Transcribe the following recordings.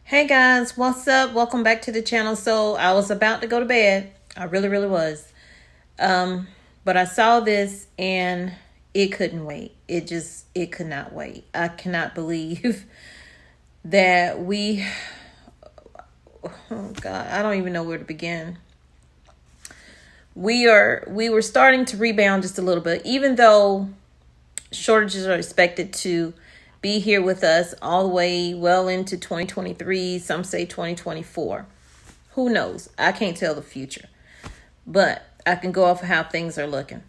Hey guys, what's up? Welcome back to the channel. So I was about to go to bed. I really was. But I saw this and it couldn't wait. It could not wait. I cannot believe that oh God, I don't even know where to begin. We were starting to rebound just a little bit, even though shortages are expected to be here with us all the way well into 2023. Some say 2024. Who knows? I can't tell the future, but I can go off of how things are looking.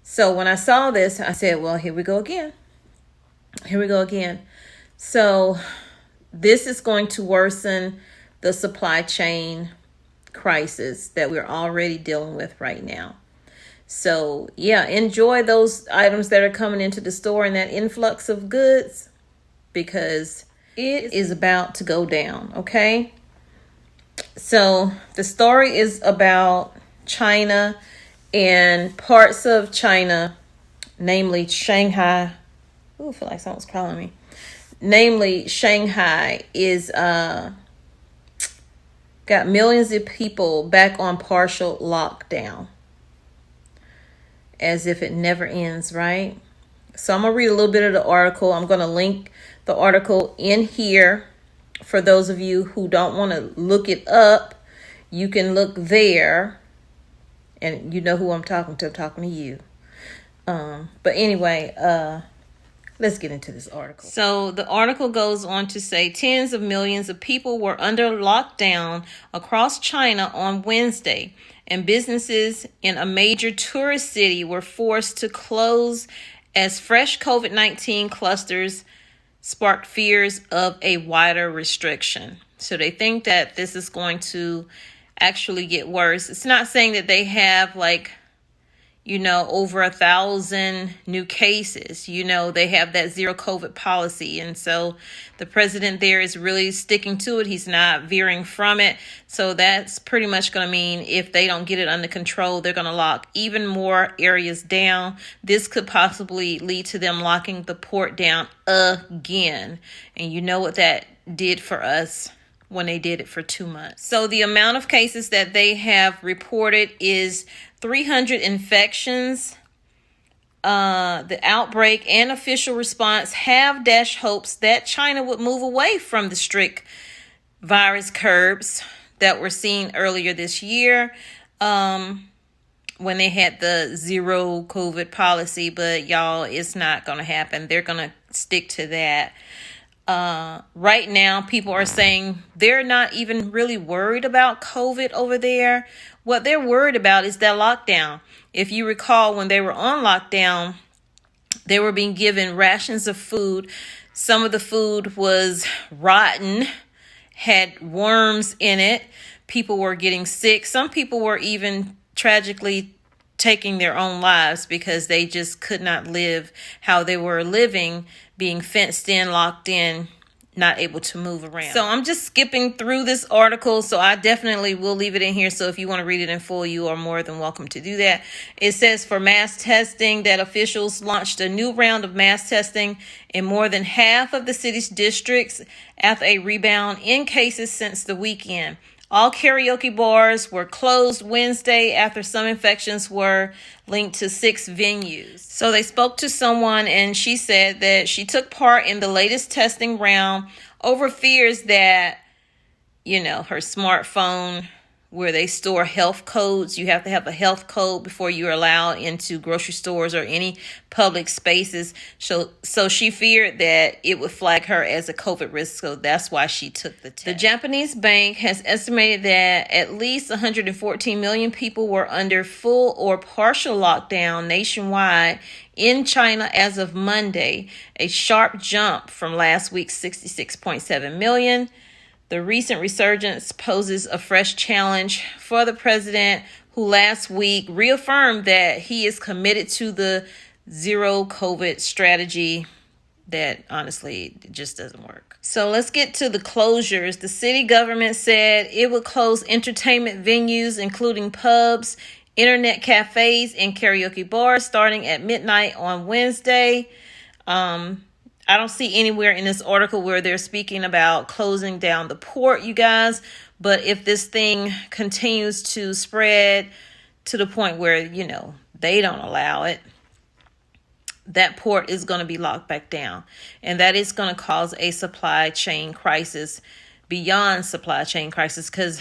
So when I saw this, I said, well, here we go again. Here we go again. So this is going to worsen the supply chain crisis that we're already dealing with right now. So yeah, enjoy those items that are coming into the store and that influx of goods, because it is about to go down. Okay. So the story is about China and parts of China, namely Shanghai. Ooh, I feel like someone's calling me. Namely, Shanghai is got millions of people back on partial lockdown. As if it never ends, right? So I'm going to read a little bit of the article. I'm going to link the article in here. For those of you who don't want to look it up, you can look there. And you know who I'm talking to. I'm talking to you. But anyway, let's get into this article. So the article goes on to say tens of millions of people were under lockdown across China on Wednesday, and businesses in a major tourist city were forced to close as fresh COVID-19 clusters sparked fears of a wider restriction. So they think that this is going to actually get worse. It's not saying that they have over 1,000 new cases. They have that zero COVID policy. And so the president there is really sticking to it. He's not veering from it. So that's pretty much going to mean if they don't get it under control, they're going to lock even more areas down. This could possibly lead to them locking the port down again. And you know what that did for us when they did it for 2 months. So the amount of cases that they have reported is 300 infections. The outbreak and official response have dashed hopes that China would move away from the strict virus curbs that were seen earlier this year when they had the zero COVID policy. But y'all, it's not going to happen. They're going to stick to that. Right now, people are saying they're not even really worried about COVID over there. What they're worried about is that lockdown. If you recall, when they were on lockdown, they were being given rations of food. Some of the food was rotten, had worms in it. People were getting sick. Some people were even tragically taking their own lives because they just could not live how they were living, being fenced in, locked in, not able to move around. So I'm just skipping through this article. So I definitely will leave it in here. So if you want to read it in full, you are more than welcome to do that. It says for mass testing that officials launched a new round of mass testing in more than half of the city's districts after a rebound in cases since the weekend. All karaoke bars were closed Wednesday after some infections were linked to 6 venues. So they spoke to someone and she said that she took part in the latest testing round over fears that, her smartphone where they store health codes. You have to have a health code before you're allowed into grocery stores or any public spaces. So she feared that it would flag her as a COVID risk. So that's why she took the test. The Japanese bank has estimated that at least 114 million people were under full or partial lockdown nationwide in China as of Monday, a sharp jump from last week's 66.7 million. The recent resurgence poses a fresh challenge for the president, who last week reaffirmed that he is committed to the zero COVID strategy that honestly just doesn't work. So let's get to the closures. The city government said it would close entertainment venues, including pubs, internet cafes, and karaoke bars starting at midnight on Wednesday. I don't see anywhere in this article where they're speaking about closing down the port, you guys. But if this thing continues to spread to the point where, they don't allow it, that port is going to be locked back down. And that is going to cause a supply chain crisis beyond supply chain crisis, because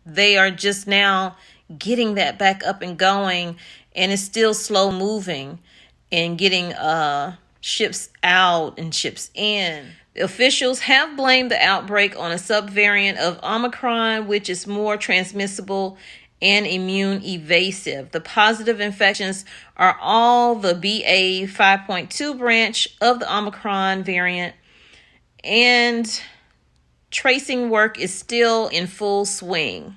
they are just now getting that back up and going, and it's still slow moving and getting ships out and ships in. The officials have blamed the outbreak on a subvariant of Omicron, which is more transmissible and immune evasive. The positive infections are all the BA 5.2 branch of the Omicron variant, and tracing work is still in full swing.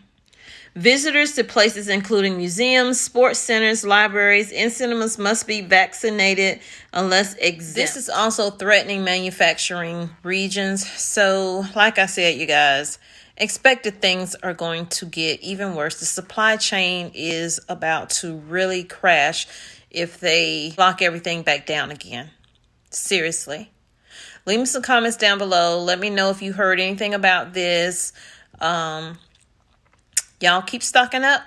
Visitors to places including museums, sports centers, libraries, and cinemas must be vaccinated unless exempt. This is also threatening manufacturing regions. So, like I said, you guys, expected things are going to get even worse. The supply chain is about to really crash if they lock everything back down again. Seriously. Leave me some comments down below. Let me know if you heard anything about this. Y'all keep stocking up,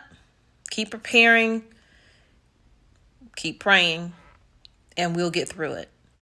keep preparing, keep praying, and we'll get through it.